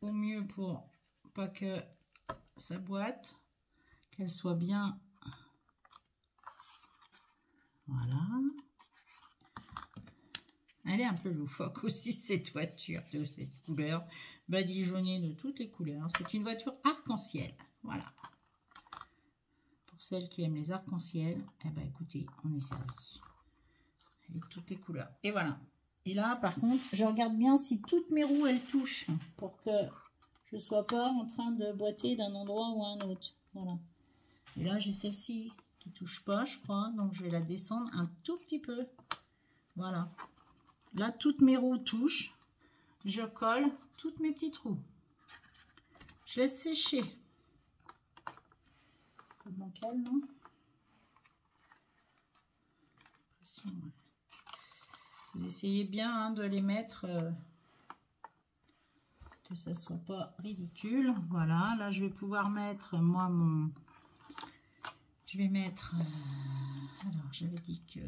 au mieux pour pas que ça boite, qu'elle soit bien. Voilà. Elle est un peu loufoque aussi, cette voiture de cette couleur, badigeonnée de toutes les couleurs. C'est une voiture arc-en-ciel. Voilà. Pour celles qui aiment les arcs-en-ciel, eh ben écoutez, on est servi. Avec toutes les couleurs. Et voilà. Et là, par contre, je regarde bien si toutes mes roues, elles touchent. Pour que je ne sois pas en train de boiter d'un endroit ou à un autre. Voilà. Et là, j'ai celle-ci qui ne touche pas, je crois. Donc, je vais la descendre un tout petit peu. Voilà. Là, toutes mes roues touchent. Je colle toutes mes petites roues. Je laisse sécher. Un peu bancal, non? Vous essayez bien hein, de les mettre, que ça soit pas ridicule. Voilà, là, je vais pouvoir mettre, moi, mon... Je vais mettre... alors, j'avais dit que...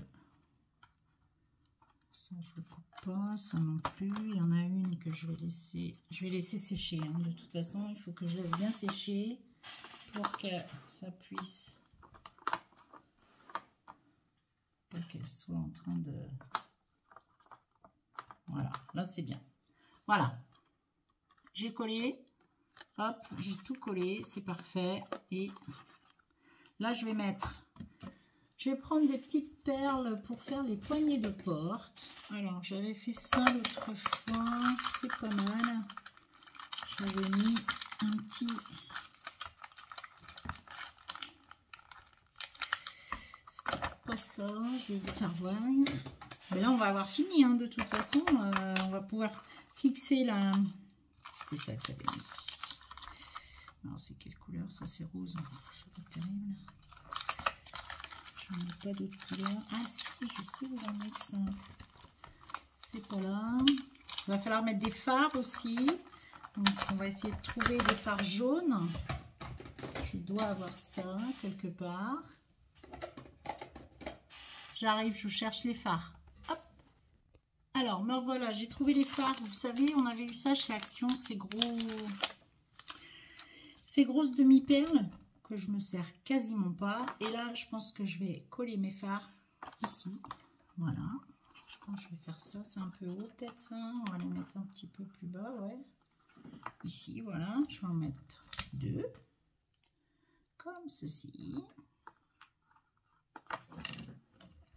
ça, je le coupe pas, ça non plus. Il y en a une que je vais laisser sécher. Hein. De toute façon, il faut que je laisse bien sécher pour que ça puisse... pas qu'elle soit en train de... Voilà, là, c'est bien. Voilà. J'ai collé. Hop, j'ai tout collé. C'est parfait. Et là, je vais prendre des petites perles pour faire les poignées de porte. Alors, j'avais fait ça l'autre fois. C'était pas mal. J'avais mis un petit... C'était pas ça. Je vais vous faire voir. Mais là, on va avoir fini. Hein, de toute façon, on va pouvoir fixer la... C'était ça que j'avais mis. Alors, c'est quelle couleur? Ça, c'est rose. C'est pas terrible. Je n'en ai pas d'autres couleurs. Ah si, je sais où on va mettre ça. C'est pas là. Il va falloir mettre des fards aussi. Donc on va essayer de trouver des fards jaunes. Je dois avoir ça quelque part. J'arrive, je cherche les fards. Hop. Alors, me voilà, j'ai trouvé les fards. Vous savez, on avait eu ça chez Action, ces grosses demi-perles que je me sers quasiment pas. Et là, je pense que je vais coller mes fards ici. Voilà. Je pense que je vais faire ça. C'est un peu haut, peut-être ça. On va les mettre un petit peu plus bas, ouais. Ici, voilà. Je vais en mettre 2. Comme ceci.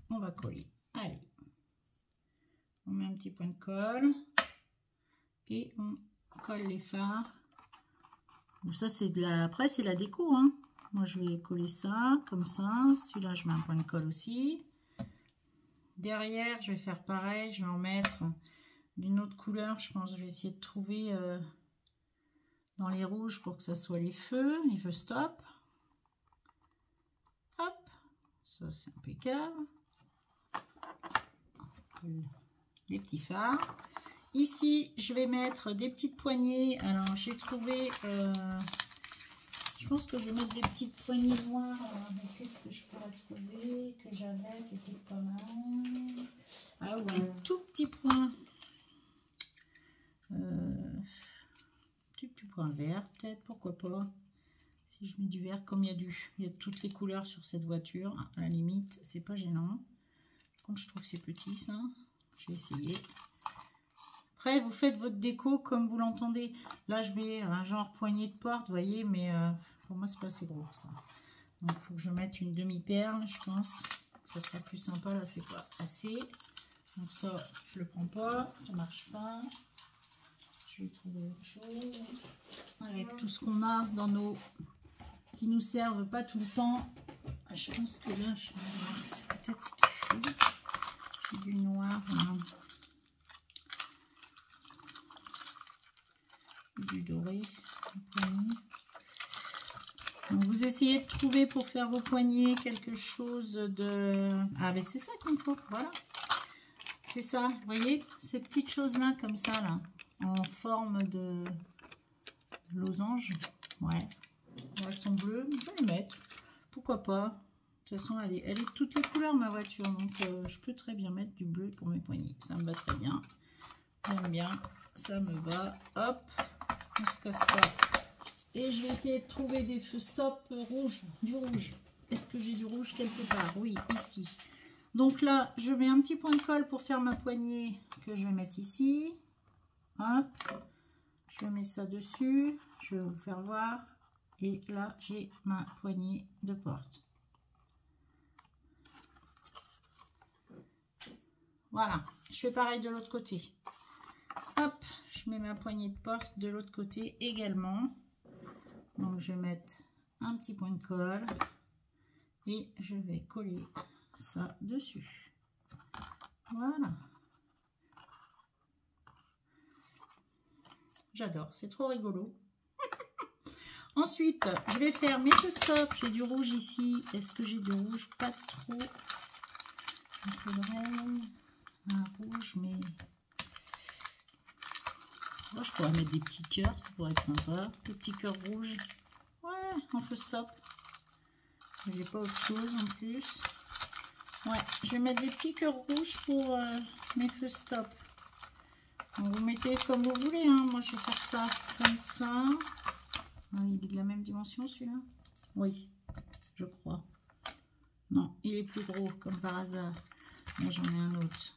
On va coller. Allez. On met un petit point de colle. Et on colle les fards. Donc ça, c'est de la... Après, c'est la déco, hein. Moi, je vais coller ça, comme ça. Celui-là, je mets un point de colle aussi. Derrière, je vais faire pareil. Je vais en mettre d'une autre couleur. Je pense que je vais essayer de trouver dans les rouges pour que ça soit les feux stop. Hop. Ça, c'est impeccable. Les petits fards. Ici, je vais mettre des petites poignées. Alors, j'ai trouvé... je pense que je vais mettre des petites poignées noires. Qu'est-ce que je pourrais trouver que j'avais, qui était pas mal. Ah ouais, un tout petit point. Petit point vert, peut-être, pourquoi pas. Si je mets du vert, comme il y a toutes les couleurs sur cette voiture, à la limite, c'est pas gênant. Quand je trouve que c'est petit, ça, je vais essayer. Après, vous faites votre déco comme vous l'entendez. Là, je mets un genre poignée de porte, vous voyez, mais pour moi, c'est pas assez gros, ça. Donc, il faut que je mette une demi-perle, je pense. Ça sera plus sympa, là, c'est pas assez. Donc, ça, je le prends pas, ça marche pas. Je vais trouver autre chose. Avec tout ce qu'on a dans nos... qui nous servent pas tout le temps. Je pense que là, c'est peut-être ce qu'il faut. J'ai du noir, hein. Du doré. Donc vous essayez de trouver pour faire vos poignets quelque chose de... Ah ben c'est ça qu'il me faut, voilà. C'est ça, vous voyez, ces petites choses-là comme ça, là, en forme de losange. Ouais, elles sont bleues, je vais les mettre. Pourquoi pas? De toute façon, elle est de toutes les couleurs, ma voiture. Donc je peux très bien mettre du bleu pour mes poignets. Ça me va très bien. J'aime bien, ça me va. Hop, on se casse pas. Et je vais essayer de trouver des feux stop rouges, du rouge. Est-ce que j'ai du rouge quelque part? Oui, ici. Donc là, je mets un petit point de colle pour faire ma poignée que je vais mettre ici. Hop, je mets ça dessus. Je vais vous faire voir. Et là, j'ai ma poignée de porte. Voilà, je fais pareil de l'autre côté. Hop, je mets ma poignée de porte de l'autre côté également. Donc, je vais mettre un petit point de colle et je vais coller ça dessus. Voilà. J'adore, c'est trop rigolo. Ensuite, je vais faire mes feux stop. J'ai du rouge ici. Est-ce que j'ai du rouge? Pas trop. Il faudrait un rouge, mais... Moi, je pourrais mettre des petits cœurs, ça pourrait être sympa. Des petits cœurs rouges. Ouais, en feu stop. J'ai pas autre chose en plus. Ouais, je vais mettre des petits cœurs rouges pour mes feux stop. Donc, vous mettez comme vous voulez, hein. Moi, je vais faire ça comme ça. Ah, il est de la même dimension, celui-là? Oui, je crois. Non, il est plus gros, comme par hasard. Moi, j'en ai un autre.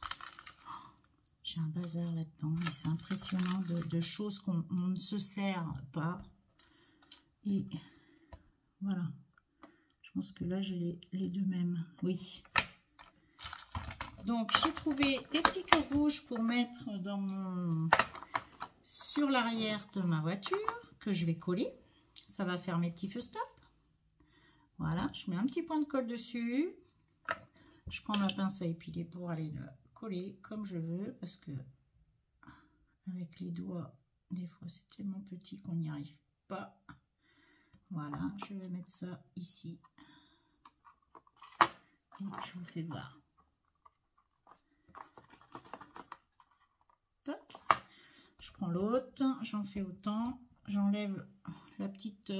Oh, j'ai un bazar là-dedans. C'est impressionnant de choses qu'on ne se sert pas. Et voilà. Je pense que là, j'ai les deux mêmes. Oui. Donc, j'ai trouvé des petits cœurs rouges pour mettre dans mon... sur l'arrière de ma voiture, que je vais coller. Ça va faire mes petits feux stop. Voilà, je mets un petit point de colle dessus. Je prends ma pince à épiler pour aller le coller comme je veux, parce que avec les doigts, des fois c'est tellement petit qu'on n'y arrive pas. Voilà, je vais mettre ça ici. Et je vous fais voir. Tac. Je prends l'autre, j'en fais autant. J'enlève la petite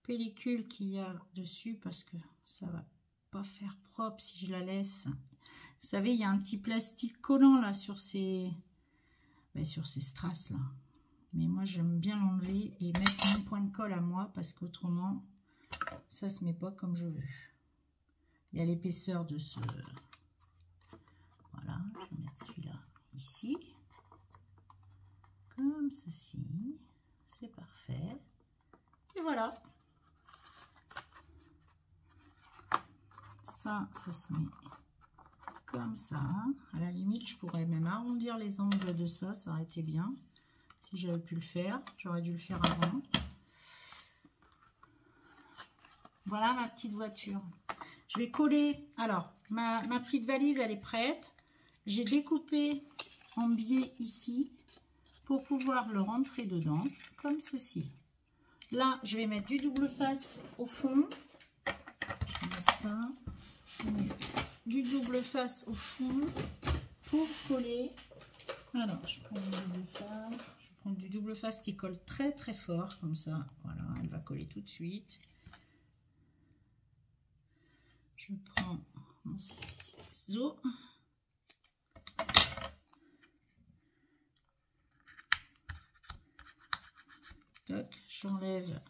pellicule qu'il y a dessus parce que ça va pas faire propre si je la laisse. Vous savez, il y a un petit plastique collant là sur ces strass là. Mais moi, j'aime bien l'enlever et mettre mon point de colle à moi parce qu'autrement, ça se met pas comme je veux. Il y a l'épaisseur de ce... Voilà, je vais mettre celui-là ici. Comme ceci. C'est parfait. Et voilà. Ça se met comme ça. À la limite, je pourrais même arrondir les angles de ça. Ça aurait été bien. Si j'avais pu le faire. J'aurais dû le faire avant. Voilà ma petite voiture. Je vais coller. Alors, ma petite valise, elle est prête. J'ai découpé en biais ici pour pouvoir le rentrer dedans, comme ceci. Là, je vais mettre du double face au fond. Je mets ça. Je mets du double face au fond pour coller. Alors, je prends du double face. Je prends du double face qui colle très très fort, comme ça. Voilà, elle va coller tout de suite. Je prends mon ciseau. J'enlève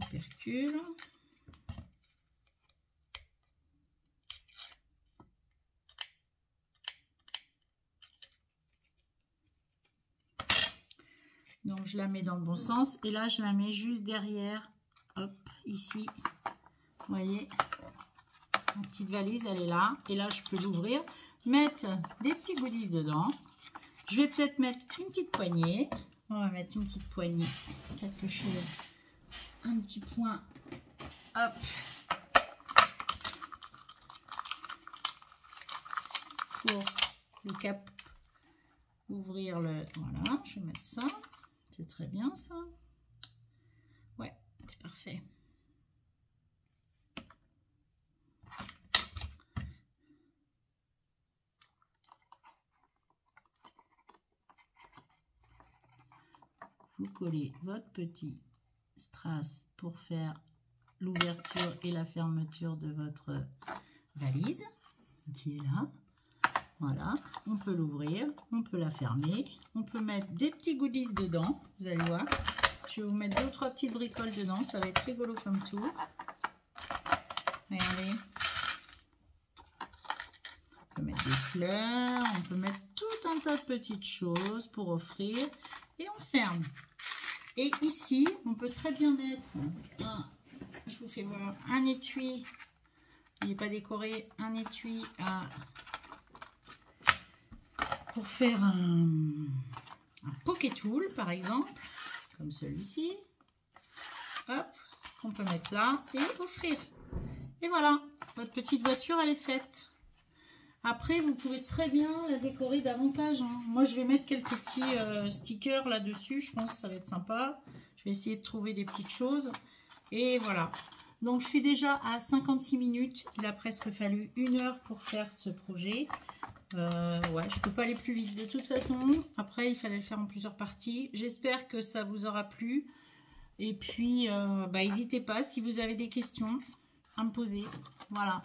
l'opercule. Donc je la mets dans le bon sens et là je la mets juste derrière, hop, ici. Vous voyez, ma petite valise elle est là et là je peux l'ouvrir, mettre des petits goodies dedans. Je vais peut-être mettre une petite poignée. On va mettre une petite poignée, quelque chose, un petit point, hop. Pour le cap, ouvrir le, voilà, je vais mettre ça, c'est très bien ça. Ouais, c'est parfait. Vous collez votre petit strass pour faire l'ouverture et la fermeture de votre valise qui est là. Voilà, on peut l'ouvrir, on peut la fermer, on peut mettre des petits goodies dedans, vous allez voir. Je vais vous mettre 2 ou 3 petites bricoles dedans, ça va être rigolo comme tout. Regardez. On peut mettre des fleurs, on peut mettre tout un tas de petites choses pour offrir et on ferme. Et ici, on peut très bien mettre je vous fais voir, un étui, il n'est pas décoré, un étui pour faire un poké tool par exemple, comme celui-ci. Hop, on peut mettre là et offrir. Et voilà, votre petite voiture elle est faite. Après, vous pouvez très bien la décorer davantage. Moi, je vais mettre quelques petits stickers là-dessus. Je pense que ça va être sympa. Je vais essayer de trouver des petites choses. Et voilà. Donc, je suis déjà à 56 minutes. Il a presque fallu 1 heure pour faire ce projet. Ouais, je ne peux pas aller plus vite de toute façon. Après, il fallait le faire en plusieurs parties. J'espère que ça vous aura plu. Et puis, n'hésitez pas, si vous avez des questions, à me poser. Voilà.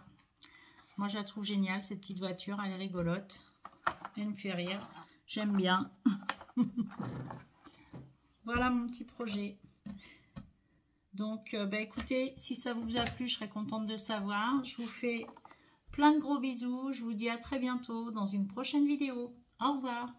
Moi, je la trouve géniale, cette petite voiture. Elle est rigolote. Elle me fait rire. J'aime bien. Voilà mon petit projet. Donc, écoutez, si ça vous a plu, je serais contente de savoir. Je vous fais plein de gros bisous. Je vous dis à très bientôt dans une prochaine vidéo. Au revoir.